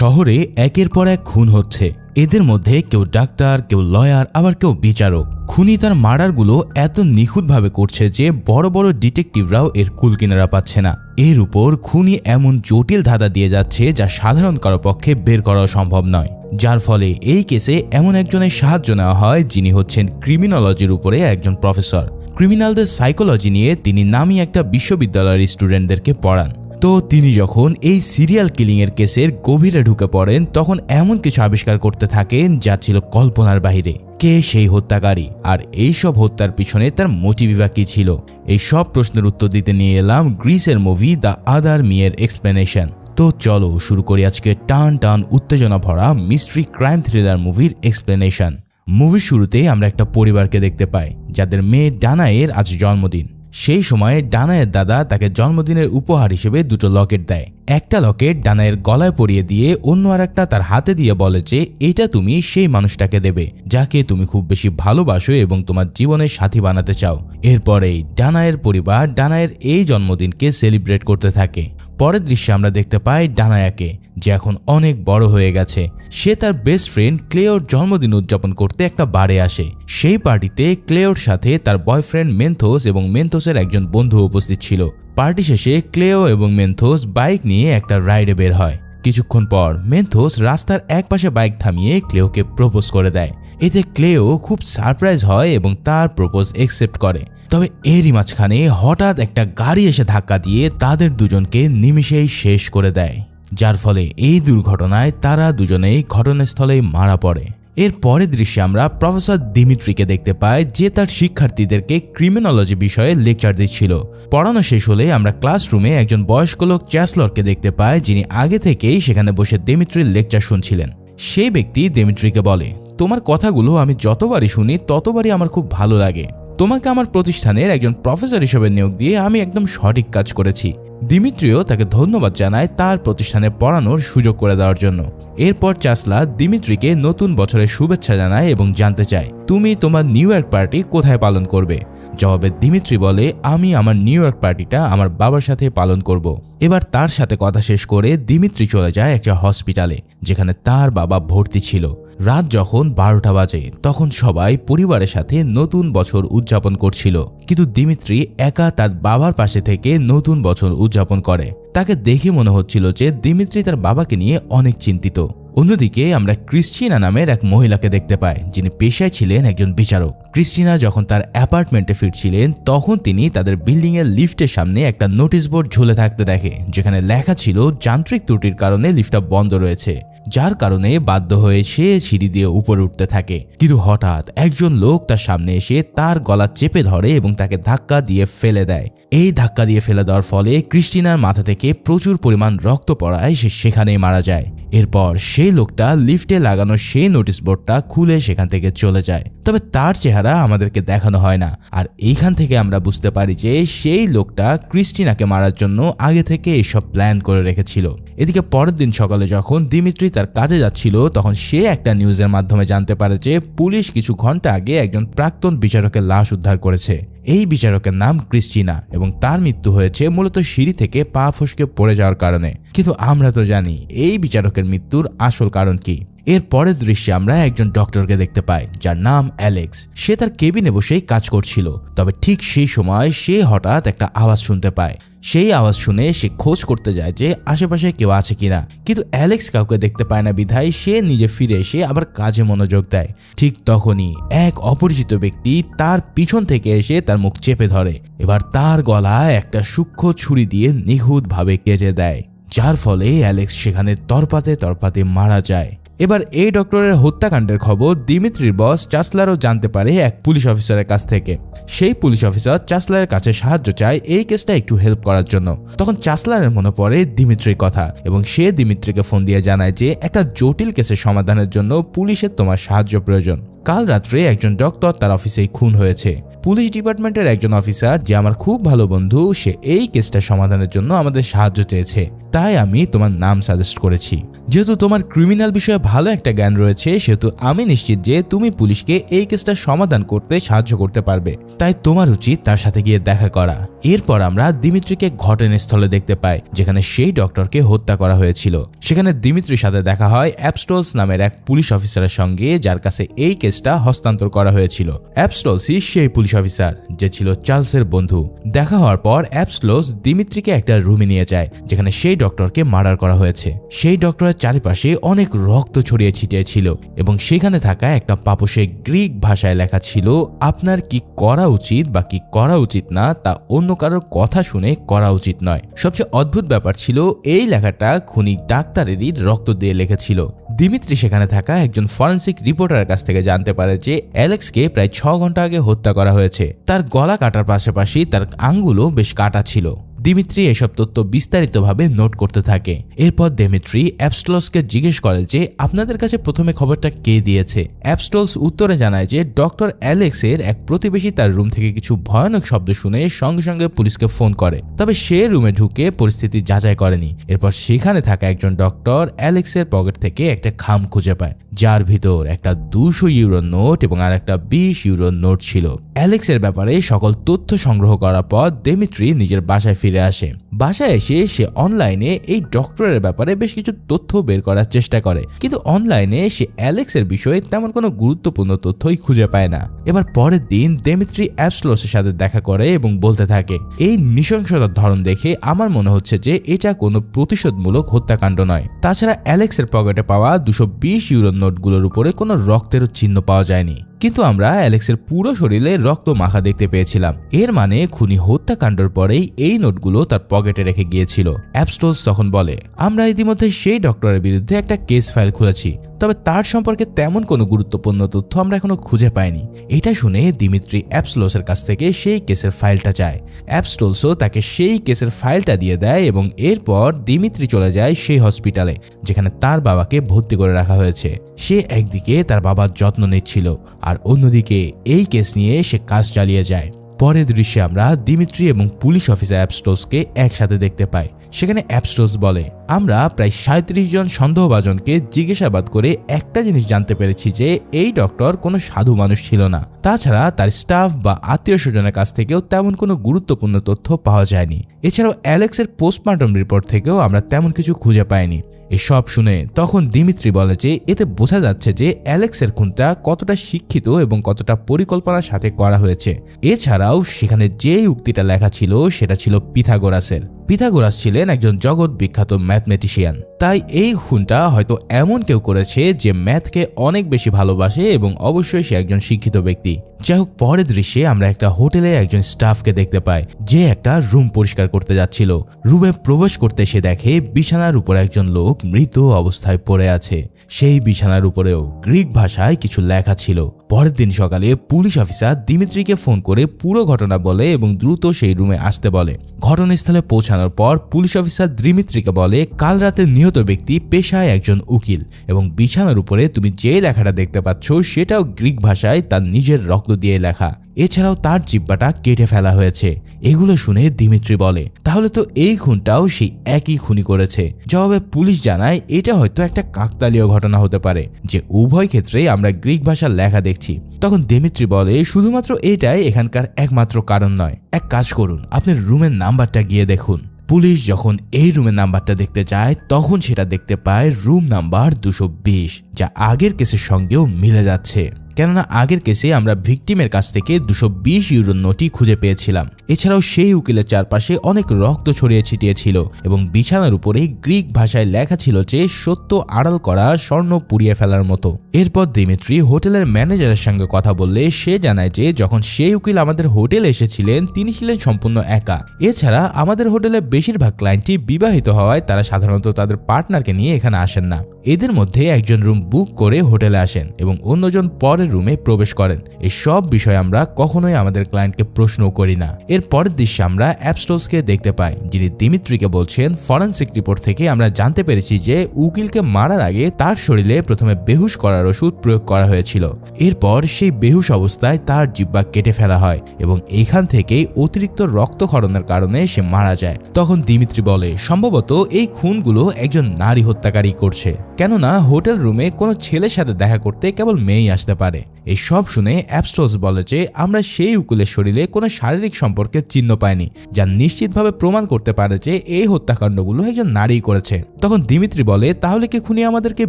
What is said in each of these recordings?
শহরে একের পর এক খুন হচ্ছে। এদের মধ্যে কেউ ডাক্তার, কেউ লয়ার, আবার কেউ বিচারক। খুনি তার মার্ডারগুলো এত নিখুঁতভাবে করছে যে বড় বড় ডিটেকটিভরাও এর কুল কিনারা পাচ্ছে না। এর উপর খুনি এমন জটিল ধাঁধা দিয়ে যাচ্ছে যা সাধারণ কারো পক্ষে বের করাও সম্ভব নয়, যার ফলে এই কেসে এমন একজনের সাহায্য নেওয়া হয় যিনি হচ্ছেন ক্রিমিনোলজির উপরে একজন প্রফেসর। ক্রিমিনালদের সাইকোলজি নিয়ে তিনি নামি একটা বিশ্ববিদ্যালয়ের স্টুডেন্টদেরকে পড়ান। তো তিনি যখন এই সিরিয়াল কিলিং এর কেসের গভীরে ঢুকে পড়েন তখন এমন কিছু আবিষ্কার করতে থাকেন যা ছিল কল্পনার বাহিরে। কে সেই হত্যাকারী, আর এই সব হত্যার পিছনে তার মোটিভই কি ছিল? এই সব প্রশ্নের উত্তর দিতে নিয়ে এলাম গ্রিসের মুভি দ্য আদার মি এর এক্সপ্লেনেশন। তো চলো শুরু করি আজকে টান টান উত্তেজনা ভরা মিস্ট্রি ক্রাইম থ্রিলার মুভির এক্সপ্লেনেশন। মুভির শুরুতে আমরা একটা পরিবারকে দেখতে পাই যাদের মেয়ে ডানায়ের আজ জন্মদিন। সেই সময়ে ডানায়ের দাদা তাকে জন্মদিনের উপহার হিসেবে দুটো লকেট দেয়। একটা লকেট ডানায়ের গলায় পরিয়ে দিয়ে অন্য আর একটা তার হাতে দিয়ে বলে যে এটা তুমি সেই মানুষটাকে দেবে যাকে তুমি খুব বেশি ভালোবাসো এবং তোমার জীবনের সাথী বানাতে চাও। এরপরেই ডানায়ের পরিবার ডানায়ের এই জন্মদিনকে সেলিব্রেট করতে থাকে। পরের দৃশ্যে আমরা দেখতে পাই ডানায়াকে, যে এখন অনেক বড় হয়ে গেছে। সে তার বেস্ট ফ্রেন্ড ক্লেওর জন্মদিন উদযাপন করতে একটা বারে আসে। সেই পার্টিতে ক্লেওর সাথে তার বয়ফ্রেন্ড মেন্থোস এবং মেন্থোসের একজন বন্ধু উপস্থিত ছিল। পার্টি শেষে ক্লেও এবং মেন্থোস বাইক নিয়ে একটা রাইডে বের হয়। কিছুক্ষণ পর মেন্থোস রাস্তার এক পাশে বাইক থামিয়ে ক্লেওকে প্রপোজ করে দেয়। এতে ক্লেও খুব সারপ্রাইজ হয় এবং তার প্রপোজ অ্যাকসেপ্ট করে। তবে এরই মাঝখানে হঠাৎ একটা গাড়ি এসে ধাক্কা দিয়ে তাদের দুজনকে নিমিষেই শেষ করে দেয়, যার ফলে এই দুর্ঘটনায় তারা দুজনেই ঘটনাস্থলেই মারা পড়ে। এর পরের দৃশ্যে আমরা প্রফেসর দিমিত্রিকে দেখতে পাই, যে তার শিক্ষার্থীদেরকে ক্রিমিনোলজি বিষয়ে লেকচার দিচ্ছিল। পড়ানো শেষ হলে আমরা ক্লাসরুমে একজন বয়স্ক লোক চ্যান্সেলরকে দেখতে পাই, যিনি আগে থেকেই সেখানে বসে দিমিত্রির লেকচার শুনছিলেন। সেই ব্যক্তি দিমিত্রিকে বলে, তোমার কথাগুলো আমি যতবারই শুনি ততবারই আমার খুব ভালো লাগে। তোমাকে আমার প্রতিষ্ঠানের একজন প্রফেসর হিসেবে নিয়োগ দিয়ে আমি একদম সঠিক কাজ করেছি। দিমিত্রিও তাকে ধন্যবাদ জানায় তার প্রতিষ্ঠানে পড়ানোর সুযোগ করে দেওয়ার জন্য। এরপর চ্যান্সেলর দিমিত্রিকে নতুন বছরের শুভেচ্ছা জানায় এবং জানতে চায় তুমি তোমার নিউ ইয়ার পার্টি কোথায় পালন করবে। জবাবে দিমিত্রি বলে, আমি আমার নিউ ইয়র্ক পার্টিটা আমার বাবার সাথে পালন করব। এবার তার সাথে কথা শেষ করে দিমিত্রি চলে যায় একটা হসপিটালে, যেখানে তার বাবা ভর্তি ছিল। রাত যখন 12টা বাজে তখন সবাই পরিবারের সাথে নতুন বছর উদযাপন করছিল, কিন্তু দিমিত্রি একা তার বাবার পাশে থেকে নতুন বছর উদযাপন করে। তাকে দেখে মনে হচ্ছিল যে দিমিত্রি তার বাবাকে নিয়ে অনেক চিন্তিত। অন্যদিকে আমরা ক্রিস্টিনা নামের এক মহিলাকে দেখতে পাই, যিনি পেশায় ছিলেন একজন বিচারক। ক্রিস্টিনা যখন তার অ্যাপার্টমেন্টে ফিরছিলেন তখন তিনি তাদের বিল্ডিং এর লিফটের সামনে একটা নোটিশ বোর্ড ঝুলে থাকতে দেখে, যেখানে লেখা ছিল যান্ত্রিক ত্রুটির কারণে লিফটটা বন্ধ রয়েছে, যার কারণে বাধ্য হয়ে সে সিঁড়ি দিয়ে উপরে উঠতে থাকে। কিন্তু হঠাৎ একজন লোক তার সামনে এসে তার গলা চেপে ধরে এবং তাকে ধাক্কা দিয়ে ফেলে দেয়। এই ধাক্কা দিয়ে ফেলে দেওয়ার ফলে ক্রিস্টিনার মাথা থেকে প্রচুর পরিমাণ রক্ত পড়ায় সে সেখানেই মারা যায়। এরপর সেই লোকটা লিফটে লাগানো সেই নোটিশ বোর্ডটা খুলে সেখান থেকে চলে যায়, তবে তার চেহারা আমাদেরকে দেখানো হয় না। আর এইখান থেকে আমরা বুঝতে পারি যে সেই লোকটা ক্রিস্টিনাকে মারার জন্য আগে থেকে এসব প্ল্যান করে রেখেছিল। এদিকে পরের দিন সকালে যখন দিমিত্রি তার কাজে যাচ্ছিল তখন সে একটা নিউজের মাধ্যমে জানতে পারে যে পুলিশ কিছু ঘন্টা আগে একজন প্রাক্তন বিচারকের লাশ উদ্ধার করেছে। এই বিচারকের নাম ক্রিস্টিনা এবং তার মৃত্যু হয়েছে মূলত সিঁড়ি থেকে পা ফসকে পড়ে যাওয়ার কারণে। কিন্তু আমরা তো জানি এই বিচারকের মৃত্যুর আসল কারণ কি। এর পরের দৃশ্যে আমরা একজন ডক্টরকে দেখতে পাই যার নাম অ্যালেক্স। সে তার কেবিনে বসেই কাজ করছিল, তবে ঠিক সেই সময় সে হঠাৎ একটা আওয়াজ শুনতে পায়। সেই আওয়াজ শুনে সে খোঁজ করতে যায় যে আশেপাশে কেউ আছে কিনা, কিন্তু অ্যালেক্স কাউকে দেখতে পায় না বিধায় সে নিজে ফিরে এসে আবার কাজে মনোযোগ দেয়। ঠিক তখনই এক অপরিচিত ব্যক্তি তার পিছন থেকে এসে তার মুখ চেপে ধরে। এবার তার গলায় একটা সূক্ষ্ম ছুরি দিয়ে নিখুঁতভাবে কেটে দেয়, যার ফলে অ্যালেক্স সেখানে তরপাতে মারা যায়। এবার এই ডক্টরের হত্যাকাণ্ডের খবর দিমিত্রির বস চ্যান্সেলরও জানতে পারে এক পুলিশ অফিসারের কাছ থেকে। সেই পুলিশ অফিসার চ্যান্সেলরের কাছে সাহায্য চায় এই কেসটা একটু হেল্প করার জন্য। তখন চ্যান্সেলরের মনে পড়ে দিমিত্রির কথা এবং সে দিমিত্রিকে ফোন দিয়ে জানায় যে একটা জটিল কেসের সমাধানের জন্য পুলিশের তোমার সাহায্য প্রয়োজন। কাল রাত্রে একজন ডক্টর তার অফিসেই খুন হয়েছে। পুলিশ ডিপার্টমেন্টের একজন অফিসার যে আমার খুব ভালো বন্ধু, সে এই কেসটা সমাধানের জন্য আমাদের সাহায্য চেয়েছে, তাই আমি তোমার নাম সাজেস্ট করেছি। যেহেতু তোমার ক্রিমিনাল বিষয়ে ভালো একটা জ্ঞান রয়েছে, সেহেতু আমি নিশ্চিত যে তুমি পুলিশকে এই কেসটা সমাধান করতে সাহায্য করতে পারবে, তাই তোমার উচিত তার সাথে গিয়ে দেখা করা। এরপর আমরা দিমিত্রিকে ঘটনাস্থলে দেখতে পাই, যেখানে সেই ডক্টরকে হত্যা করা হয়েছিল। সেখানে দিমিত্রির সাথে দেখা হয় অ্যাপস্টোলস নামের এক পুলিশ অফিসারের সঙ্গে, যার কাছে এই কেসটা হস্তান্তর করা হয়েছিল। অ্যাপস্টোলসই সেই পুলিশ অফিসার যে ছিল চার্লসের বন্ধু। দেখা হওয়ার পর অ্যাপস্টোলস দিমিত্রিকে একটা রুমে নিয়ে যায়, যেখানে সেই ডক্টরকে মার্ডার করা হয়েছে। সেই ডক্টরের চারিপাশে অনেক রক্ত ছড়িয়ে ছিটিয়ে ছিল এবং সেখানে থাকা একটা পাপোশে গ্রিক ভাষায় লেখা ছিল, আপনার কি করা উচিত বা কি করা উচিত না তা অন্য কারোর কথা শুনে করা উচিত নয়। সবচেয়ে অদ্ভুত ব্যাপার ছিল, এই লেখাটা খুনি ডাক্তারেরই রক্ত দিয়ে লেখেছিল। দিমিত্রি সেখানে থাকা একজন ফরেন্সিক রিপোর্টারের কাছ থেকে জানতে পারে যে অ্যালেক্সকে প্রায় 6 ঘন্টা আগে হত্যা করা হয়েছে। তার গলা কাটার পাশাপাশি তার আঙ্গুলও বেশ কাটা ছিল। দিমিত্রি এসব তথ্য বিস্তারিতভাবে নোট করতে থাকে। এরপর দিমিত্রি অ্যাপস্টোলসকে জিজ্ঞেস করে যে আপনাদের কাছে প্রথমে খবরটা কে দিয়েছে। অ্যাপস্টোলস উত্তরে জানায় যে ডক্টর অ্যালেক্সের এক প্রতিবেশী তার রুম থেকে কিছু ভয়ানক শব্দ শুনে সঙ্গে সঙ্গে পুলিশকে ফোন করে, তবে সে রুমে ঢুকে পরিস্থিতি যাচাই করেনি। এরপর সেখানে থাকা একজন ডক্টর অ্যালেক্সের পকেট থেকে একটা খাম খুঁজে পায়, যার ভিতর একটা 200 ইউরো নোট এবং আর একটা 20 ইউরো নোট ছিল। অ্যালেক্সের ব্যাপারে সকল তথ্য সংগ্রহ করার পর দিমিত্রি নিজের বাসায় ফিরে আসে। বাসায় এসে সে অনলাইনে এই ডক্টরের ব্যাপারে বেশ কিছু তথ্য বের করার চেষ্টা করে, কিন্তু অনলাইনে সে অ্যালেক্সের বিষয়ে তেমন কোনো গুরুত্বপূর্ণ তথ্যই খুঁজে পায় না। এবার পরের দিন দিমিত্রি অ্যাপস্টোলসের সাথে দেখা করে এবং বলতে থাকে, এই নৃশংসতার ধরন দেখে আমার মনে হচ্ছে যে এটা কোনো প্রতিশোধমূলক হত্যাকাণ্ড নয়। তাছাড়া অ্যালেক্সের পকেটে পাওয়া 220 ইউরো নোটগুলোর উপরে কোনো রক্তের চিহ্ন পাওয়া যায়নি, কিন্তু আমরা অ্যালেক্সের পুরো শরীরে রক্ত মাখা দেখতে পেয়েছিলাম। এর মানে খুনি হত্যাকাণ্ডের পরেই এই নোটগুলো তার পকেটে রেখে গিয়েছিল। অ্যাপস্টোলস তখন বলে, আমরা ইতিমধ্যে সেই ডক্টরের বিরুদ্ধে একটা কেস ফাইল খুলেছি, তবে তার সম্পর্কে তেমন কোনো গুরুত্বপূর্ণ তথ্য আমরা এখনো খুঁজে পাইনি। এটা শুনে দিমিত্রি অ্যাপস্টোলসের কাছ থেকে সেই কেসের ফাইলটা চায়। অ্যাপস্টোলসও তাকে সেই কেসের ফাইলটা দিয়ে দেয় এবং এরপর দিমিত্রি চলে যায় সেই হসপিটালে যেখানে তার বাবাকে ভর্তি করে রাখা হয়েছে। সে একদিকে তার বাবার যত্ন নিচ্ছিল, আর অন্যদিকে এই কেস নিয়ে সে কাজ চালিয়ে যায়। পরের দৃশ্যে আমরা দিমিত্রি এবং পুলিশ অফিসার অ্যাপস্টোলসকে একসাথে দেখতে পাই। সেখানে অ্যাপস্টোলস বলে, আমরা প্রায় 37 জন সন্দেহভাজনকে জিজ্ঞাসাবাদ করে একটা জিনিস জানতে পেরেছি যে এই ডক্টর কোনো সাধু মানুষ ছিল না। তাছাড়া তার স্টাফ বা আত্মীয় স্বজনের কাছ থেকেও তেমন কোনো গুরুত্বপূর্ণ তথ্য পাওয়া যায়নি। এছাড়াও অ্যালেক্সের পোস্টমর্টম রিপোর্ট থেকেও আমরা তেমন কিছু খুঁজে পাইনি। এসব শুনে তখন দিমিত্রি বলে যে এতে বোঝা যাচ্ছে যে অ্যালেক্সের খুনটা কতটা শিক্ষিত এবং কতটা পরিকল্পনার সাথে করা হয়েছে। এছাড়াও সেখানে যে উক্তিটা লেখা ছিল সেটা ছিল পিথাগোরাসের। পিথাগোরাস ছিলেন একজন জগৎ বিখ্যাত ম্যাথমেটিশিয়ান, তাই এই খুনটা হয়তো এমন কেউ করেছে যে ম্যাথকে অনেক বেশি ভালোবাসে এবং অবশ্যই সে একজন শিক্ষিত ব্যক্তি। যাই হোক, পরের দৃশ্যে আমরা একটা হোটেলে একজন স্টাফকে দেখতে পাই যে একটা রুম পরিষ্কার করতে যাচ্ছিল। রুমে প্রবেশ করতে সে দেখে বিছানার উপর একজন লোক মৃত অবস্থায় পড়ে আছে। সেই বিছানার উপরেও গ্রিক ভাষায় কিছু লেখা ছিল। পরের দিন সকালে পুলিশ অফিসার দিমিত্রিকে ফোন করে পুরো ঘটনা বলে এবং দ্রুত সেই রুমে আসতে বলে। ঘটনাস্থলে পৌঁছানোর পর পুলিশ অফিসার দিমিত্রিকে বলে, কাল রাতে নিহত ব্যক্তি পেশায় একজন উকিল এবং বিছানার উপরে তুমি যে লেখাটা দেখতে পাচ্ছ সেটাও গ্রিক ভাষায় তার নিজের রক্ত দিয়ে লেখা। এছাড়াও তার জিহ্বাটা কেটে ফেলা হয়েছে। এগুলো শুনে দিমিত্রি বলে, তাহলে তো এই খুনটাও সেই একই খুনি করেছে। জবাবে পুলিশ জানায় এটা হয়তো একটা কাকতালীয় ঘটনা হতে পারে যে উভয় ক্ষেত্রেই আমরা গ্রিক ভাষার লেখা দেখছি। তখন দিমিত্রি বলে, শুধুমাত্র এটাই এখানকার একমাত্র কারণ নয়, এক কাজ করুন, আপনার রুমের নাম্বারটা গিয়ে দেখুন। পুলিশ যখন এই রুমের নাম্বারটা দেখতে যায় তখন সেটা দেখতে পায় রুম নাম্বার 220, যা আগের কেসের সঙ্গেও মিলে যাচ্ছে। কেননা আগের কেসে আমরা ভিকটিমের কাছ থেকে 220 ইউরো নোটই খুঁজে পেয়েছিলাম। এছাড়াও সেই উকিলের চারপাশে অনেক রক্ত ছড়িয়ে ছিটিয়ে ছিল এবং বিছানার উপরে গ্রিক ভাষায় লেখা ছিল যে সত্য আড়াল করা স্বর্ণ পুড়িয়ে ফেলার মতো। এরপর দিমিত্রি হোটেলের ম্যানেজারের সঙ্গে কথা বললে সে জানায় যে যখন সেই উকিল আমাদের হোটেলে এসেছিলেন তিনি ছিলেন সম্পূর্ণ একা। এছাড়া আমাদের হোটেলে বেশিরভাগ ক্লায়েন্টই বিবাহিত হওয়ায় তারা সাধারণত তাদের পার্টনারকে নিয়ে এখানে আসেন না। এদের মধ্যে একজন রুম বুক করে হোটেলে আসেন এবং অন্যজন পরের রুমে প্রবেশ করেন। এই সব বিষয়ে আমরা কখনোই আমাদের ক্লায়েন্টকে প্রশ্ন করি না। এর পরের দৃশ্যে আমরা অ্যাপস্টোলসকে দেখতে পাই, যিনি দিমিত্রিকে বলছেন, ফরেনসিক রিপোর্ট থেকে আমরা জানতে পেরেছি যে উকিলকে মারার আগে তার শরীরে প্রথমে বেহুশ করার করার ওষুধ প্রয়োগ করা হয়েছিল। এরপর সেই বেহুশ অবস্থায় তার জিহ্বা কেটে ফেলা হয় এবং এখান থেকেই অতিরিক্ত রক্তক্ষরণের কারণে সে মারা যায়। তখন দিমিত্রি বলে সম্ভবত এই খুনগুলো একজন নারী হত্যাকারী করছে, কেননা হোটেল রুমে কোনো ছেলের সাথে দেখা করতে কেবল মেয়েই আসতে পারে। এই সব শুনে অ্যাবস্ট্রোস বলে যে আমরা সেই উকিলের শরীরে কোনো শারীরিক সম্পর্কের চিহ্ন পাইনি, যা নিশ্চিতভাবে প্রমাণ করতে পারে যে এই হত্যাকাণ্ডগুলো একজন নারী করেছে। তখন দিমিত্রি বলে তাহলে কি খুনি আমাদেরকে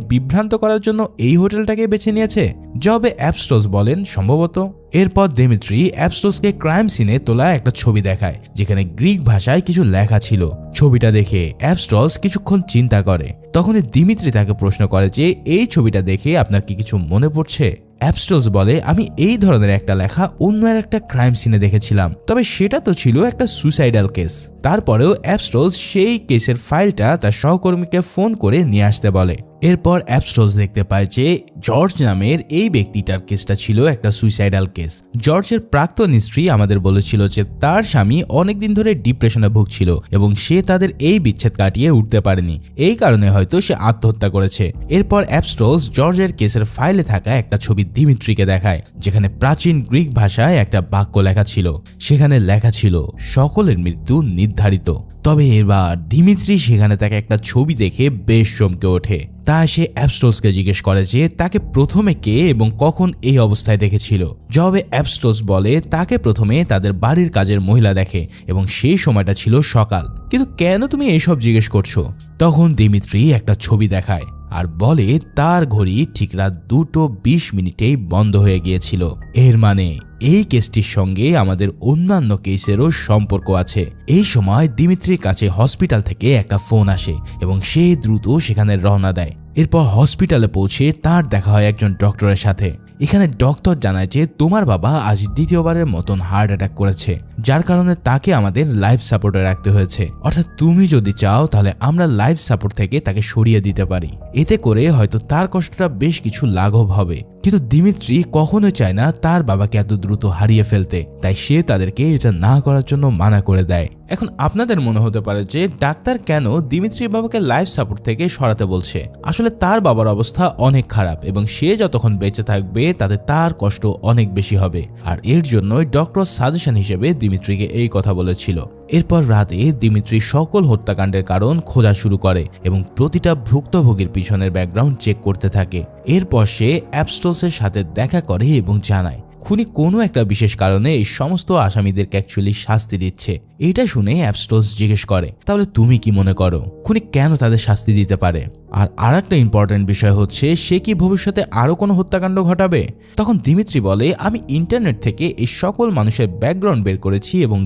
বিভ্রান্ত করার জন্য এই হোটেলটাকে বেছে নিয়েছে? জবাবে অ্যাবস্ট্রোস বলেন সম্ভবত। এরপর দিমিত্রি অ্যাবস্ট্রোসকে ক্রাইম সিনে তোলা একটা ছবি দেখায় যেখানে গ্রিক ভাষায় কিছু লেখা ছিল। ছবিটা দেখে অ্যাবস্ট্রোস কিছুক্ষণ চিন্তা করে। তখনই দিমিত্রি তাকে প্রশ্ন করে যে এই ছবিটা দেখে আপনার কি কিছু মনে পড়ছে? অ্যাবস্ট্রোস বলে আমি এই ধরনের একটা লেখা অন্য একটা ক্রাইম সিনে দেখেছিলাম, তবে সেটা তো ছিল একটা সুইসাইডাল কেস। তারপরেও অ্যাবস্ট্রোস সেই কেসের ফাইলটা তার সহকর্মীকে ফোন করে নিয়ে আসতে বলে। এরপর অ্যাবস্ট্রোস দেখতে পায় যে জর্জ নামের এই ব্যক্তিটার কেসটা ছিল একটা সুইসাইডাল কেস। জর্জের প্রাক্তন স্ত্রী আমাদের বলেছিল যে তার স্বামী অনেকদিন ধরে ডিপ্রেশনে ভুগছিল এবং সে তাদের এই বিচ্ছেদ কাটিয়ে উঠতে পারেনি, এই কারণে হয়তো সে আত্মহত্যা করেছে। এরপর অ্যাবস্ট্রোস জর্জের কেসের ফাইলে থাকা একটা ছবি দিমিত্রিকে দেখায় যেখানে প্রাচীন গ্রিক ভাষায় একটা বাক্য লেখা ছিল। সেখানে লেখা ছিল সকলের মৃত্যু নির্ধারিত। তবে এবার দিমিত্রি সেখানে তাকে একটা ছবি দেখে বেশ চমকে ওঠে। তা সে অ্যাবস্ট্রোসকে জিজ্ঞেস করে যে তাকে প্রথমে কে এবং কখন এই অবস্থায় দেখেছিল। জবাবে অ্যাবস্ট্রোস বলে তাকে প্রথমে তাদের বাড়ির কাজের মহিলা দেখে এবং সেই সময়টা ছিল সকাল। কিন্তু কেন তুমি এইসব জিজ্ঞেস করছো? তখন দিমিত্রি একটা ছবি দেখায় আর বলে তার ঘড়ি ঠিক রাত 2:20 বন্ধ হয়ে গিয়েছিল। এর মানে এই কেসটির সঙ্গে আমাদের অন্যান্য কেসেরও সম্পর্ক আছে। এই সময় দিমিত্রির কাছে হসপিটাল থেকে একটা ফোন আসে এবং সে দ্রুত সেখানে রওনা দেয়। এরপর হসপিটালে পৌঁছে তার দেখা হয় একজন ডক্টরের সাথে। এখানে ডক্টর জানায় যে তোমার বাবা আজ দ্বিতীয়বারের মতন হার্ট অ্যাটাক করেছে, যার কারণে তাকে আমাদের লাইফ সাপোর্টে রাখতে হয়েছে। অর্থাৎ তুমি যদি চাও তাহলে আমরা লাইফ সাপোর্ট থেকে তাকে সরিয়ে দিতে পারি, এতে করে হয়তো তার কষ্টটা বেশ কিছু লাঘব হবে। কিন্তু দিমিত্রি কখনোই চায় না তার বাবাকে এত দ্রুত হারিয়ে ফেলতে, তাই সে তাদেরকে এটা না করার জন্য মানা করে দেয়। এখন আপনাদের মনে হতে পারে যে ডাক্তার কেন দিমিত্রির বাবাকে লাইফ সাপোর্ট থেকে সরাতে বলছে। আসলে তার বাবার অবস্থা অনেক খারাপ এবং সে যতক্ষণ বেঁচে থাকবে তাতে তার কষ্ট অনেক বেশি হবে, আর এর জন্যই ডক্টর সাজেশন হিসেবে দিমিত্রিকে এই কথা বলেছিল। এরপর রাতে দিমিত্রি সকল হত্যাকাণ্ডের কারণ খোঁজা শুরু করে এবং প্রতিটা ভুক্তভোগীর পিছনের ব্যাকগ্রাউন্ড চেক করতে থাকে। এরপর সে অ্যাবস্ট্রোসের সাথে দেখা করে এবং জানায় খুনি কোনো একটা বিশেষ কারণে এই সমস্ত আসামিদেরকে অ্যাকচুয়ালি শাস্তি দিচ্ছে। এটা শুনে অ্যাবস্ট্রোস জিজ্ঞেস করে তাহলে তুমি কি মনে করো খুনি কেন তাদের শাস্তি দিতে পারে? আর একটা ইম্পর্টেন্ট বিষয় হচ্ছে সে কি ভবিষ্যতে আরো কোনো হত্যাকাণ্ড ঘটাবে? তখন দিমিত্রি বলে আমি ইন্টারনেট থেকে এই সকল মানুষের ব্যাকগ্রাউন্ড বের করেছি এবং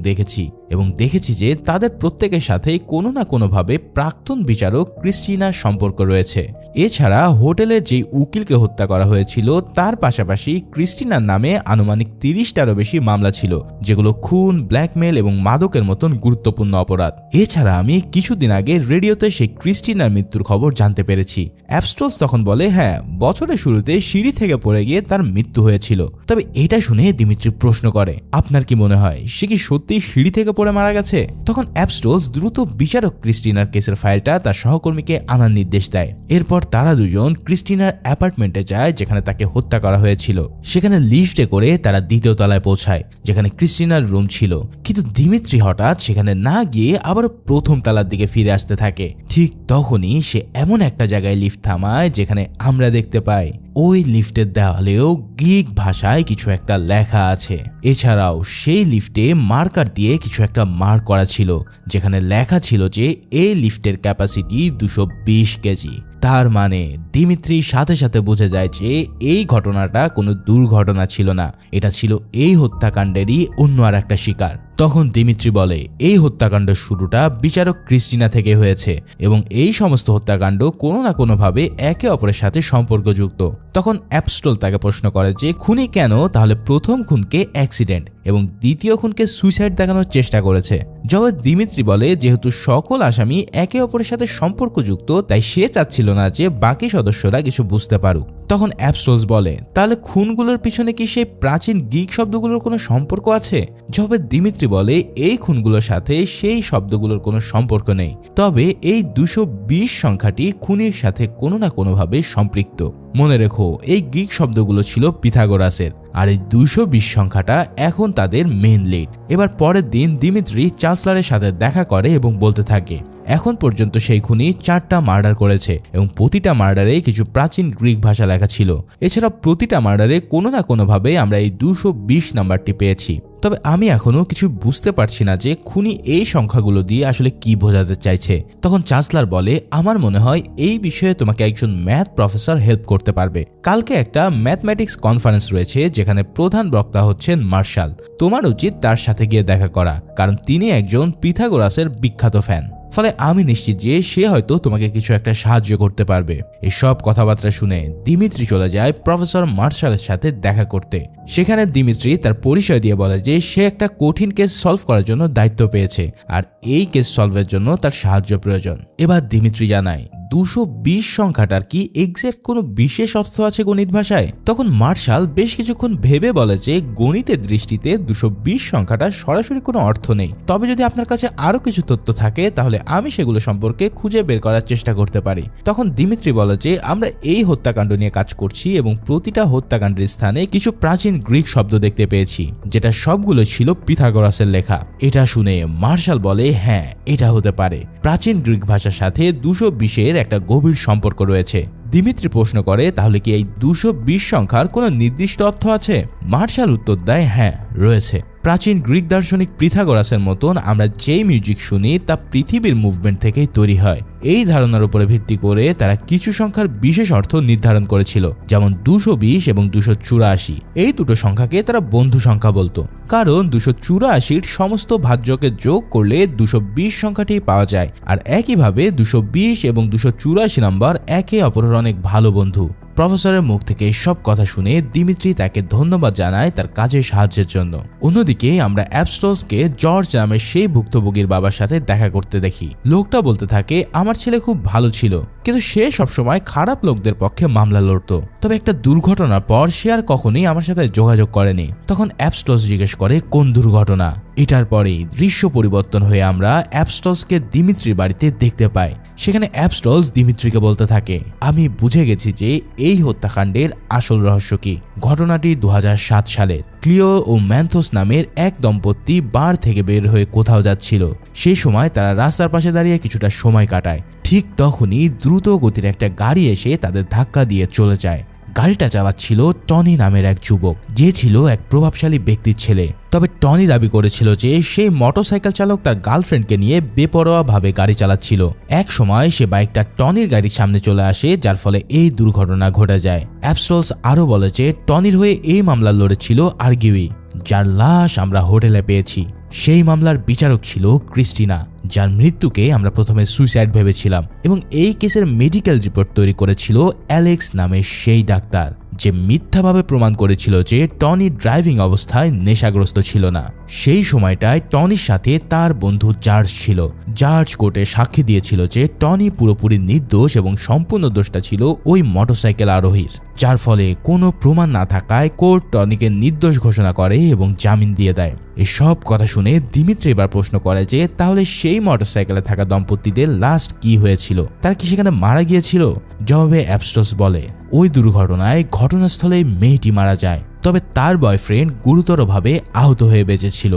দেখেছি যে তাদের প্রত্যেকের সাথেই কোনো না কোনোভাবে প্রাক্তন বিচারক ক্রিস্টিনার সম্পর্ক রয়েছে। এছাড়া হোটেলে যে উকিলকে হত্যা করা হয়েছিল তার পাশাপাশি ক্রিস্টিনার নামে আনুমানিক 30টারও বেশি মামলা ছিল, যেগুলো খুন, ব্ল্যাকমেল এবং মাদকের মতন গুরুত্বপূর্ণ অপরাধ। এছাড়া আমি কিছুদিন আগে রেডিওতে সেই ক্রিস্টিনার মৃত্যুর খবর জানতে পেরেছি। অ্যাবস্ট্রোস তখন বলে হ্যাঁ, বছরের শুরুতে সিঁড়ি থেকে পড়ে গিয়ে তার মৃত্যু হয়েছিল। তবে এটা শুনে দিমিত্রি প্রশ্ন করে আপনার কি মনে হয় সে কি সত্যি সিঁড়ি থেকে পড়ে মারা গেছে? তখন অ্যাবস্ট্রোস দ্রুত বিচারক ক্রিস্টিনার কেসের ফাইলটা তার সহকর্মীকে আনার নির্দেশ দেয়। এরপর তারা দুজন ক্রিস্টিনার অ্যাপার্টমেন্টে যায় যেখানে তাকে হত্যা করা হয়েছিল। সেখানে লিফটে করে তারা দ্বিতীয় তলায় পৌঁছায় যেখানে ক্রিস্টিনার রুম ছিল। কিন্তু দিমিত্রি হঠাৎ সেখানে না গিয়ে আবার প্রথম তলার দিকে ফিরে আসতে থাকে। ঠিক তখনই সে এমন একটা জায়গায় লিফট থামায় যেখানে আমরা দেখতে পাই ওই লিফটের দেওয়ালেও গ্রিক ভাষায় কিছু একটা লেখা আছে। এছাড়াও সেই লিফটে মার্কার দিয়ে কিছু একটা মার্ক করা ছিল যেখানে লেখা ছিল যে এই লিফটের ক্যাপাসিটি 220 কেজি। তার মানে দিমিত্রি সাথে সাথে বুঝে যায় যে এই ঘটনাটা কোনো দুর্ঘটনা ছিল না, এটা ছিল এই হত্যাকাণ্ডেরই অন্য আর একটা শিকার। তখন দিমিত্রি বলে এই হত্যাকাণ্ডের শুরুটা বিচারক ক্রিস্টিনা থেকে হয়েছে এবং এই সমস্ত হত্যাকাণ্ড কোনো না কোনোভাবে একে অপরের সাথে সম্পর্কযুক্ত। তখন অ্যাবস্ট্রোস তাকে প্রশ্ন করে যে খুনি কেন তাহলে প্রথম খুনকে অ্যাক্সিডেন্ট এবং দ্বিতীয় খুনকে সুইসাইড দেখানোর চেষ্টা করেছে। জবাবে দিমিত্রি বলে যেহেতু সকল আসামি একে অপরের সাথে সম্পর্কযুক্ত তাই সে চাচ্ছিল না যে বাকি সদস্যরা কিছু বুঝতে পারুক। তখন অ্যাবস্ট্রোস বলে তাহলে খুনগুলোর পিছনে কি সেই প্রাচীন গ্রিক শব্দগুলোর কোনো সম্পর্ক আছে? জবাবে দিমিত্রি বলে এই খুনগুলোর সাথে সেই শব্দগুলোর কোনো সম্পর্ক নেই, তবে এই 220 সংখ্যাটি খুনির সাথে কোনো না কোনোভাবে সম্পৃক্ত। মনে রেখো এই গ্রিক শব্দগুলো ছিল পিথাগোরাসের, আর এই 220 সংখ্যাটা এখন তাদের মেইন লিড। এবার পরের দিন দিমিত্রি চ্যান্সেলরের সাথে দেখা করে এবং বলতে থাকে এখন পর্যন্ত সেই খুনি 4টা মার্ডার করেছে এবং প্রতিটা মার্ডারে কিছু প্রাচীন গ্রিক ভাষা লেখা ছিল। এছাড়া প্রতিটা মার্ডারে কোনো না কোনোভাবে আমরা এই 220 নাম্বারটি পেয়েছি। তবে আমি এখনো কিছু বুঝতে পারছি না যে খুনি এই সংখ্যাগুলো দিয়ে আসলে কি বোঝাতে চাইছে। তখন চ্যান্সেলর বলে আমার মনে হয় এই বিষয়ে তোমাকে একজন ম্যাথ প্রফেসর হেল্প করতে পারবে। কালকে একটা ম্যাথমেটিক্স কনফারেন্স রয়েছে যেখানে প্রধান বক্তা হচ্ছেন মার্শাল। তোমার উচিত তার সাথে গিয়ে দেখা করা, কারণ তিনি একজন পিথাগোরাসের বিখ্যাত ফ্যান। ফলে আমি নিশ্চিত যে সে হয়তো তোমাকে কিছু একটা সাহায্য করতে পারবে। এসব কথাবার্তা শুনে দিমিত্রি চলে যায় প্রফেসর মার্শালের সাথে দেখা করতে। সেখানে দিমিত্রি তার পরিচয় দিয়ে বলে যে সে একটা কঠিন কেস সলভ করার জন্য দায়িত্ব পেয়েছে, আর এই কেস সলভের জন্য তার সাহায্য প্রয়োজন। এবার দিমিত্রি জানায় 220 সংখ্যাটার কি এক্সাক্ট কোনো বিশেষ অর্থ আছে গণিত ভাষায়? তখন মার্শাল বেশ কিছুক্ষণ ভেবে বলে যে গণিতের দৃষ্টিতে 220 সংখ্যাটা সরাসরি কোনো অর্থ নেই, তবে যদি আপনার কাছে আরো কিছু তথ্য থাকে তাহলে আমি সেগুলো সম্পর্কে খুঁজে বের করার চেষ্টা করতে পারি। তখন দিমিত্রি বলে যে আমরা এই হত্যাকাণ্ড নিয়ে কাজ করছি এবং প্রতিটা হত্যাকাণ্ডের স্থানে কিছু প্রাচীন গ্রিক শব্দ দেখতে পেয়েছি, যেটা সবগুলো ছিল পিথাগোরাসের লেখা। এটা শুনে মার্শাল বলে হ্যাঁ এটা হতে পারে, প্রাচীন গ্রিক ভাষার সাথে 220-এর একটা গভীর সম্পর্ক রয়েছে। দিমিত্রি প্রশ্ন করে তাহলে কি এই 220 সংখ্যার কোনো নির্দিষ্ট অর্থ আছে? মার্শাল উত্তর দেয় হ্যাঁ রয়েছে। প্রাচীন গ্রিক দার্শনিক পিথাগোরাসের মতন আমরা যেই মিউজিক শুনি তা পৃথিবীর মুভমেন্ট থেকেই তৈরি হয়। এই ধারণার উপরে ভিত্তি করে তারা কিছু সংখ্যার বিশেষ অর্থ নির্ধারণ করেছিল, যেমন 220 এবং 284। এই দুটো সংখ্যাকে তারা বন্ধু সংখ্যা বলতো, কারণ 284-র সমস্ত ভাজ্যকে যোগ করলে 220 সংখ্যাটি পাওয়া যায়। আর একইভাবে 220 এবং 284 নাম্বার একে অপরের অনেক ভালো বন্ধু। প্রফেসরের মুখ থেকে সব কথা শুনে দিমিত্রি তাকে ধন্যবাদ জানায় তার কাজের সাহায্যের জন্য। অন্যদিকে আমরা অ্যাপস্টসকে জর্জ নামের সেই ভুক্তভোগীর বাবার সাথে দেখা করতে দেখি। লোকটা বলতে থাকে আমার ছেলে খুব ভালো ছিল, কিন্তু সে সবসময় খারাপ লোকদের পক্ষে মামলা লড়ত। তবে একটা দুর্ঘটনার পর সে আর কখনোই আমার সাথে যোগাযোগ করেনি। তখন অ্যাপস্টস জিজ্ঞেস করে কোন দুর্ঘটনা? এটার পরেই দৃশ্য পরিবর্তন হয়ে আমরা অ্যাপস্টসকে দিমিত্রির বাড়িতে দেখতে পাই। সেখানে অ্যাপস্টস দিমিত্রিকে বলতে থাকে আমি বুঝে গেছি যে এই হত্যাকাণ্ডের আসল রহস্য কি। ঘটনাটি 2007 সালের। ক্লিও ও ম্যান্থোস নামের এক দম্পতি বার থেকে বের হয়ে কোথাও যাচ্ছিল। সেই সময় তারা রাস্তার পাশে দাঁড়িয়ে কিছুটা সময় কাটায়। ঠিক তখনই দ্রুত গতির একটা গাড়ি এসে তাদের ধাক্কা দিয়ে চলে যায়। গাড়িটা চালাচ্ছিল টনি নামের এক যুবক, যে ছিল এক প্রভাবশালী ব্যক্তির ছেলে। তবে টনি দাবি করেছিল যে সেই মোটরসাইকেল চালক তার গার্লফ্রেন্ডকে নিয়ে বেপরোয়াভাবে গাড়ি চালাচ্ছিল। এক সময় সে বাইকটা টনির গাড়ির সামনে চলে আসে, যার ফলে এই দুর্ঘটনা ঘটে যায়। অ্যাপস্টস আরো বলে যে টনির হয়ে এই মামলা লড়েছিল আর্গিউই, যার লাশ আমরা হোটেলে পেয়েছি। সেই মামলার বিচারক ছিল ক্রিস্টিনা, যার মৃত্যুকে আমরা প্রথমে সুইসাইড ভেবেছিলাম, এবং এই কেসের মেডিকেল রিপোর্ট তৈরি করেছিল অ্যালেক্স নামের সেই ডাক্তার, যে মিথ্যাভাবে প্রমাণ করেছিল যে টনি ড্রাইভিং অবস্থায় নেশাগ্রস্ত ছিল না। সেই সময়টায় টনির সাথে তার বন্ধু জর্জ ছিল। জর্জ কোর্টে সাক্ষী দিয়েছিল যে টনি পুরোপুরি নির্দোষ এবং সম্পূর্ণ দোষটা ছিল ওই মোটরসাইকেল আরোহীর, যার ফলে কোনো প্রমাণ না থাকায় কোর্ট টনিকে নির্দোষ ঘোষণা করে এবং জামিন দিয়ে দেয়। এসব কথা শুনে দিমিত্রি এবার প্রশ্ন করে যে তাহলে সেই মোটরসাইকেলে থাকা দম্পতিদের লাস্ট কি হয়েছিল? তারা কি সেখানে মারা গিয়েছিল? জবাবে অ্যাপস্টস বলে ওই দুর্ঘটনায় ঘটনাস্থলে মেয়েটি মারা যায়, তবে তার বয়ফ্রেন্ড গুরুতরভাবে আহত হয়ে বেঁচেছিল।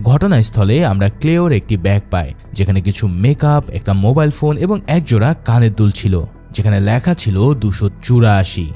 ঘটনাস্থলে আমরা ক্লেওর একটি ব্যাগ পাই, যেখানে কিছু মেকআপ, একটা মোবাইল ফোন এবং একজোড়া কানের দুল ছিল, যেখানে লেখা ছিল 284।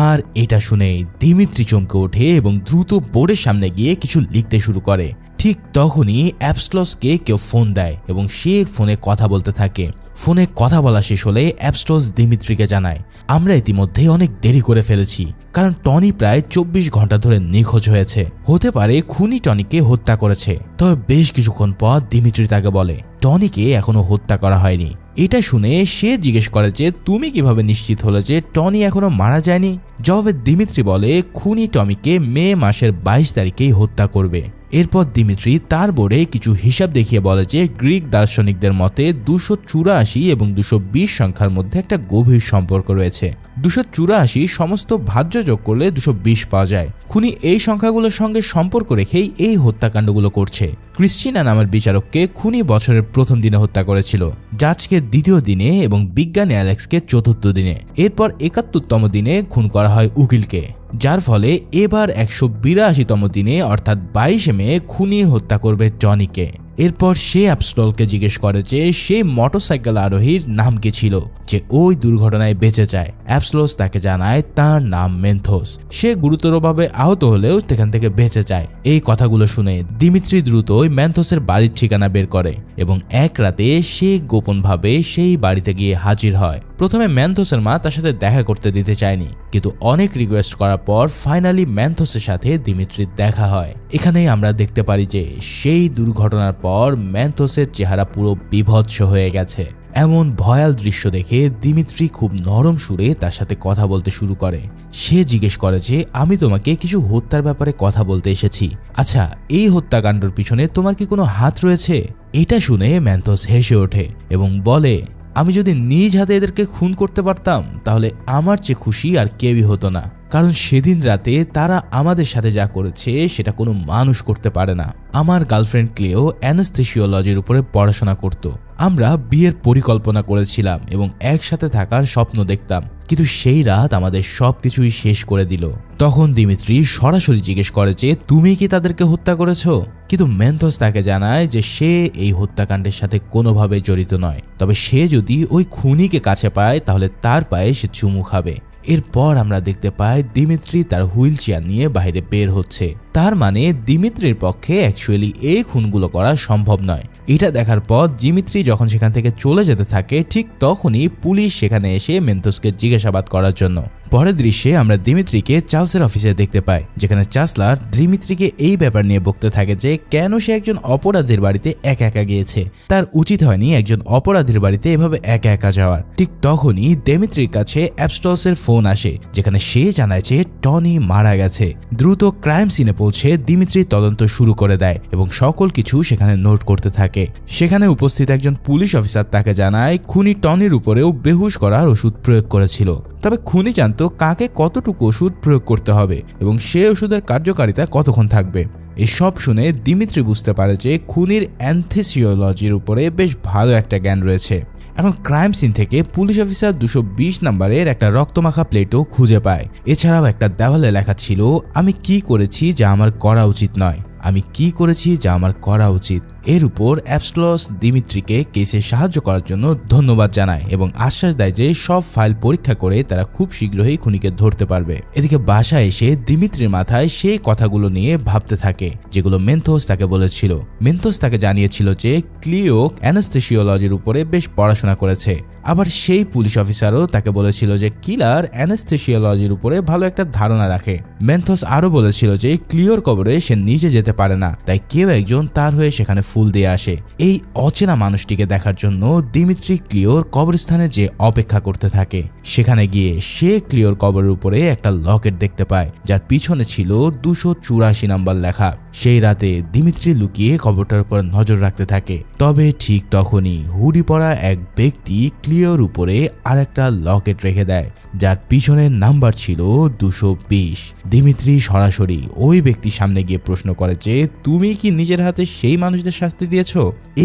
আর এটা শুনে দিমিত্রি চমকে ওঠে এবং দ্রুত বোর্ডের সামনে গিয়ে কিছু লিখতে শুরু করে। ঠিক তখনই অ্যাপস্টসকে কেউ ফোন দেয় এবং সে ফোনে কথা বলতে থাকে। ফোনে কথা বলা শেষ হলে অ্যাপস্টস দিমিত্রিকে জানায় আমরা ইতিমধ্যে অনেক দেরি করে ফেলেছি, কারণ টনি প্রায় 24 ঘন্টা ধরে নিখোঁজ হয়েছে। হতে পারে খুনি টনিকে হত্যা করেছে। তবে বেশ কিছুক্ষণ পর দিমিত্রি তাকে বলে টনিকে এখনো হত্যা করা হয়নি। এটা শুনে সে জিজ্ঞেস করে যে তুমি কিভাবে নিশ্চিত হলো যে টনি এখনো মারা যায়নি? জবাবে দিমিত্রি বলে খুনি টমিকে মে মাসের 22 তারিখেই হত্যা করবে। এরপর দিমিত্রি তার বোর্ডে কিছু হিসাব দেখিয়ে বলে যে গ্রিক দার্শনিকদের মতে 284 এবং 220 সংখ্যার মধ্যে একটা গভীর সম্পর্ক রয়েছে। 284 সমস্ত ভাজ্য যোগ করলে 220 পাওয়া যায়। খুনি এই সংখ্যাগুলোর সঙ্গে সম্পর্ক রেখেই এই হত্যাকাণ্ডগুলো করছে। ক্রিস্টিনা নামের বিচারককে খুনি বছরের প্রথম দিনে হত্যা করেছিল, জাজকে দ্বিতীয় দিনে এবং বিজ্ঞানী অ্যালেক্সকে চতুর্থ দিনে। এরপর 71তম দিনে খুন করা হয় উকিলকে, যার ফলে এবার 182তম দিনে অর্থাৎ 22 মে খুনি হত্যা করবে টনিকে। এরপর সে অ্যাবস্টলকে জিজ্ঞেস করে যে সেই মোটরসাইকেল আরোহীর নাম কি ছিল যে ওই দুর্ঘটনায় বেঁচে যায়। অ্যাবস্টলস তাকে জানায় তার নাম মেন্থোস। সে গুরুতরভাবে আহত হলেও সেখান থেকে বেঁচে যায়। এই কথাগুলো শুনে দিমিত্রি দ্রুতই মেন্থোসের বাড়ির ঠিকানা বের করে এবং এক রাতে সে গোপনভাবে সেই বাড়িতে গিয়ে হাজির হয়। প্রথমে মেন্থোসের মা তার সাথে দেখা করতে দিতে চায়নি, কিন্তু অনেক রিকোয়েস্ট করার পর ফাইনালি মেন্থোসের সাথে দিমিত্রির দেখা হয়। এখানেই আমরা দেখতে পারি যে সেই দুর্ঘটনার পর মেন্থোসের চেহারা পুরো বিভৎস হয়ে গেছে। এমন ভয়াল দৃশ্য দেখে দিমিত্রি খুব নরম সুরে তার সাথে কথা বলতে শুরু করে। সে জিজ্ঞেস করে যে আমি তোমাকে কিছু হত্যার ব্যাপারে কথা বলতে এসেছি। আচ্ছা, এই হত্যাকাণ্ডের পিছনে তোমার কি কোনো হাত রয়েছে? এটা শুনে মেন্থোস হেসে ওঠে এবং বলে, আমি যদি নিজ হাতে এদেরকে খুন করতে পারতাম তাহলে আমার চেয়ে খুশি আর কেউই হতো না, কারণ সেদিন রাতে তারা আমাদের সাথে যা করেছে সেটা কোনো মানুষ করতে পারে না। আমার গার্লফ্রেন্ড ক্লিও অ্যানাস্থেসিওলজির উপরে পড়াশোনা করত। আমরা বিয়ের পরিকল্পনা করেছিলাম এবং একসাথে থাকার স্বপ্ন দেখতাম, কিন্তু সেই রাত আমাদের সবকিছুই শেষ করে দিল। তখন দিমিত্রি সরাসরি জিজ্ঞেস করে যে তুমি কি তাদেরকে হত্যা করেছো? কিন্তু মেন্থোস তাকে জানায় যে সে এই হত্যাকাণ্ডের সাথে কোনোভাবে জড়িত নয়, তবে সে যদি ওই খুনিকে কাছে পায় তাহলে তার পায়ে সে চুমু খাবে। এরপর আমরা দেখতে পাই দিমিত্রি তার হুইল চেয়ার নিয়ে বাইরে বের হচ্ছে। তার মানে দিমিত্রির পক্ষে অ্যাকচুয়ালি এই খুনগুলো করা সম্ভব নয়। এটা দেখার পর দিমিত্রি যখন সেখান থেকে চলে যেতে থাকে ঠিক তখনই পুলিশ সেখানে এসে মেন্থোসকে জিজ্ঞাসাবাদ করার জন্য। পরের দৃশ্যে আমরা দিমিত্রিকে চার্লসের অফিসে দেখতে পাই, যেখানে চার্লস দিমিত্রিকে এই ব্যাপার নিয়ে বকতে থাকে যে কেন সে একজন অপরাধীর বাড়িতে একা একা গিয়েছে। তার উচিত হয়নি একজন অপরাধীর বাড়িতে এভাবে একা একা যাওয়ার। ঠিক তখনই দিমিত্রির কাছে অ্যাবস্টলসের ফোন আসে, যেখানে সে জানায় যে টনি মারা গেছে। দ্রুত ক্রাইম সিনে পৌঁছে দিমিত্রি তদন্ত শুরু করে দেয় এবং সকল কিছু সেখানে নোট করতে থাকে। সেখানে উপস্থিত একজন পুলিশ অফিসার তাকে জানায় খুনি টনির উপরেও বেহুশ করার ওষুধ প্রয়োগ করেছিল, তবে খুনি জানতো কাকে কতটুকু ওষুধ প্রয়োগ করতে হবে এবং সে ওষুধের কার্যকারিতা কতক্ষণ থাকবে। এসব শুনে দিমিত্রি বুঝতে পারে যে খুনির অ্যানথেসিওলজির উপরে বেশ ভালো একটা জ্ঞান রয়েছে। এখন ক্রাইম সিন থেকে পুলিশ অফিসার 220 নম্বরের একটা রক্তমাখা প্লেটও খুঁজে পায়। এছাড়াও একটা দেওয়ালে লেখা ছিল, আমি কি করেছি যা আমার করা উচিত নয়, আমি কি করেছি যা আমার করা উচিত। এর উপর অ্যাবস্টলস দিমিত্রিকে কেসে সাহায্য করার জন্য ধন্যবাদ জানায় এবং আশ্বাস দেয় যে সব ফাইল পরীক্ষা করে তারা খুব শীঘ্রই খুনিকে ধরতে পারবে। এদিকে বাসায় এসে দিমিত্রির মাথায় সেই কথাগুলো নিয়ে ভাবতে থাকে যেগুলো মেন্থোস তাকে বলেছিল। মেন্থোস তাকে জানিয়েছিল যে ক্লিও অ্যানাস্থেসিওলজির উপরে বেশ পড়াশোনা করেছে। আবার সেই পুলিশ অফিসারও তাকে বলেছিল যে কিলার অ্যানাস্থেসিওলজির উপরে ভালো একটা ধারণা রাখে। মেন্থোস আরও বলেছিল যে ক্লিওর কবরে সে নিজে যেতে পারে না, তাই কেউ একজন তার হয়ে সেখানে ফুল দিয়ে আসে। এই অচেনা মানুষটিকে দেখার জন্য দিমিত্রি ক্লিওর কবরস্থানে যে অপেক্ষা করতে থাকে। সেখানে গিয়ে সে ক্লিওর কবরের উপরে একটা লকেট দেখতে পায়, যার পিছনে ছিল 284 নাম্বার লেখা। সেই রাতে দিমিত্রি লুকিয়ে কবরটার উপর নজর রাখতে থাকে। তবে ঠিক তখনই হুডি পরা এক ব্যক্তি ক্লিওর উপরে আর একটা লকেট রেখে দেয়, যার পিছনের নাম্বার ছিল 220। দিমিত্রি সরাসরি ওই ব্যক্তির সামনে গিয়ে প্রশ্ন করে যে তুমি কি নিজের হাতে সেই মানুষদের শাস্তি দিয়েছ?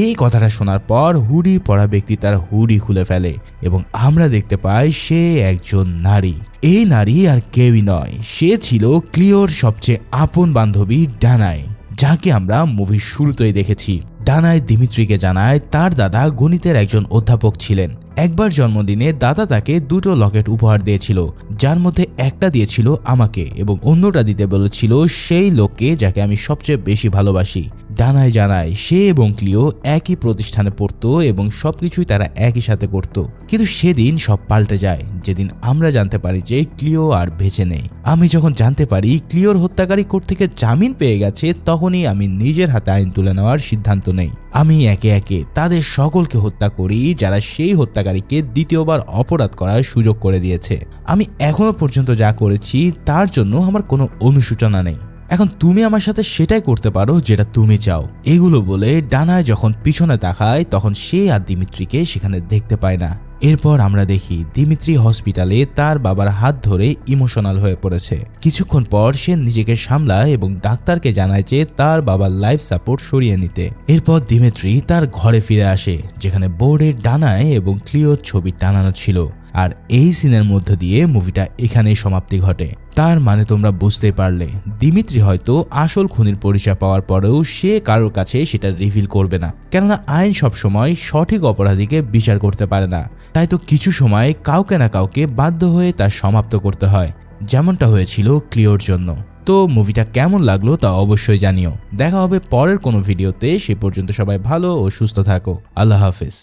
এই কথাটা শোনার পর হুডি পরা ব্যক্তি তার হুডি খুলে ফেলে এবং আমরা দেখতে পাই সে একজন নারী। এই নারী আর কেউই নয়, সে ছিল ক্লিওর সবচেয়ে আপন বান্ধবী ডানাই, যাকে আমরা মুভির শুরুতেই দেখেছি। ডানাই দিমিত্রিকে জানায় তার দাদা গণিতের একজন অধ্যাপক ছিলেন। একবার জন্মদিনে দাদা তাকে দুটো লকেট উপহার দিয়েছিল, যার মধ্যে একটা দিয়েছিল আমাকে এবং অন্যটা দিতে বলেছিল সেই লোককে যাকে আমি সবচেয়ে বেশি ভালোবাসি। ডানাই জানায় সে এবং ক্লিও একই প্রতিষ্ঠানে পড়তো এবং সবকিছুই তারা একই সাথে করত। কিন্তু সেদিন সব পাল্টে যায় যেদিন আমরা জানতে পারি যে ক্লিও আর বেঁচে নেই। আমি যখন জানতে পারি ক্লিওর হত্যাকারী কোর্ট থেকে জামিন পেয়ে গেছে, তখনই আমি নিজের হাতে আইন তুলে নেওয়ার সিদ্ধান্ত নেই। আমি একে একে তাদের সকলকে হত্যা করি যারা সেই হত্যাকারীকে দ্বিতীয়বার অপরাধ করার সুযোগ করে দিয়েছে। আমি এখনো পর্যন্ত যা করেছি তার জন্য আমার কোনো অনুশোচনা নেই। এখন তুমি আমার সাথে সেটাই করতে পারো যেটা তুমি চাও। এগুলো বলে ডানায় যখন পিছনে তাকায় তখন সে আর দিমিত্রিকে সেখানে দেখতে পায় না। এরপর আমরা দেখি দিমিত্রি হসপিটালে তার বাবার হাত ধরে ইমোশনাল হয়ে পড়েছে। কিছুক্ষণ পর সে নিজেকে সামলায় এবং ডাক্তারকে জানায় যে তার বাবার লাইফ সাপোর্ট সরিয়ে নিতে। এরপর দিমিত্রি তার ঘরে ফিরে আসে যেখানে বোর্ডের ডানায় এবং ক্লিওর ছবি টানানো ছিল। আর এই সিনের মধ্য দিয়ে মুভিটা এখানেই সমাপ্তি ঘটে। তার মানে তোমরা বুঝতেই পারলে দিমিত্রি হয়তো আসল খুনির পরিচয় পাওয়ার পরেও সে কারোর কাছে সেটা রিভিল করবে না, কেননা আইন সবসময় সঠিক অপরাধীকে বিচার করতে পারে না। তাই তো কিছু সময় কাউকে না কাউকে বাধ্য হয়ে তা সমাপ্ত করতে হয়, যেমনটা হয়েছিল ক্লিওর জন্য। তো মুভিটা কেমন লাগলো তা অবশ্যই জানিও। দেখা হবে পরের কোনো ভিডিওতে। সে পর্যন্ত সবাই ভালো ও সুস্থ থাকো। আল্লাহ হাফেজ।